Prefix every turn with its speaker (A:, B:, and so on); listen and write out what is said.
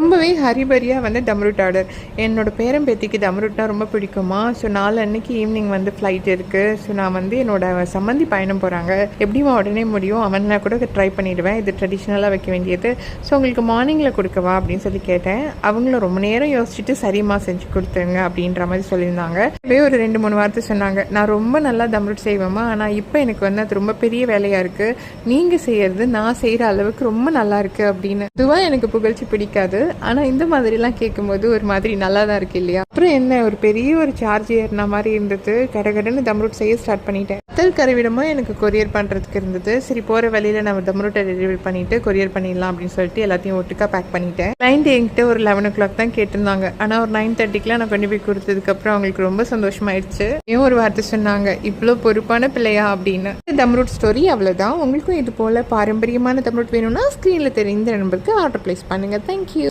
A: ரொம்பவே ஹரிபரியாக வந்து தம் root order. என்னோடய பேரன் பேத்திக்கு தம் ரூட்னா ரொம்ப பிடிக்குமா. ஸோ அன்னைக்கு ஈவினிங் வந்து ஃப்ளைட் இருக்குது. ஸோ நான் வந்து என்னோடய சம்மந்தி பயணம் போகிறாங்க. எப்படியுமா உடனே முடியும், அவனை கூட ட்ரை பண்ணிவிடுவேன். இது ட்ரெடிஷ்னலாக வைக்க வேண்டியது. ஸோ உங்களுக்கு மார்னிங்கில் கொடுக்கவா அப்படின்னு சொல்லி கேட்டேன். அவங்களும் ரொம்ப நேரம் யோசிச்சுட்டு சரிம்மா செஞ்சு கொடுத்துருங்க அப்படின்ற மாதிரி சொல்லியிருந்தாங்க. அப்படியே ஒரு 2-3 வார்த்தை சொன்னாங்க. நான் ரொம்ப நல்லா தம் ரூட் செய்வேம்மா, ஆனால் இப்போ எனக்கு வந்து அது ரொம்ப பெரிய வேலையாக இருக்குது. நீங்கள் செய்கிறது நான் செய்கிற அளவுக்கு ரொம்ப நல்லா இருக்குது அப்படின்னு. இதுவாக எனக்கு புகழ்ச்சி பிடிக்காது, ஆனால் இந்த மாதிரிலாம் கேட்கும்போது ஒரு மாதிரி நல்லா தான் இருக்குது இல்லையா. அப்புறம் என்ன, ஒரு பெரிய ஒரு சார்ஜ் ஏறின மாதிரி இருந்தது. கடகடன்னு தம் ரூட் செய்ய ஸ்டார்ட் பண்ணிட்டேன். கத்தல் கரைவிடமும் எனக்கு கொரியர் பண்ணுறதுக்கு இருந்தது. சரி, போகிற வழியில் நம்ம தம் ரூட்டை டெலிவரி பண்ணிவிட்டு கொரியர் பண்ணிடலாம் அப்படின்னு சொல்லிட்டு எல்லாத்தையும் ஒட்டுக்கா பேக் பண்ணிட்டேன். கிளைண்ட் என்கிட்ட ஒரு 11 o'clock தான் கேட்டிருந்தாங்க. ஆனால் ஒரு 9:30க்குலாம் நான் கொண்டு போய் கொடுத்ததுக்கப்புறம் அவங்களுக்கு ரொம்ப சந்தோஷமாயிடுச்சு. ஏன் ஒரு வார்த்தை சொன்னாங்க, இவ்வளோ பொறுப்பான பிள்ளையா அப்படின்னு. தம் ரூட் ஸ்டோரி அவ்வளோதான். உங்களுக்கும் இது போல் பாரம்பரியமான தம் ரூட் வேணும்னா ஸ்க்ரீனில் தெரிந்த நம்பருக்கு ஆர்டர் ப்ளேஸ் பண்ணுங்கள். தேங்க்யூ.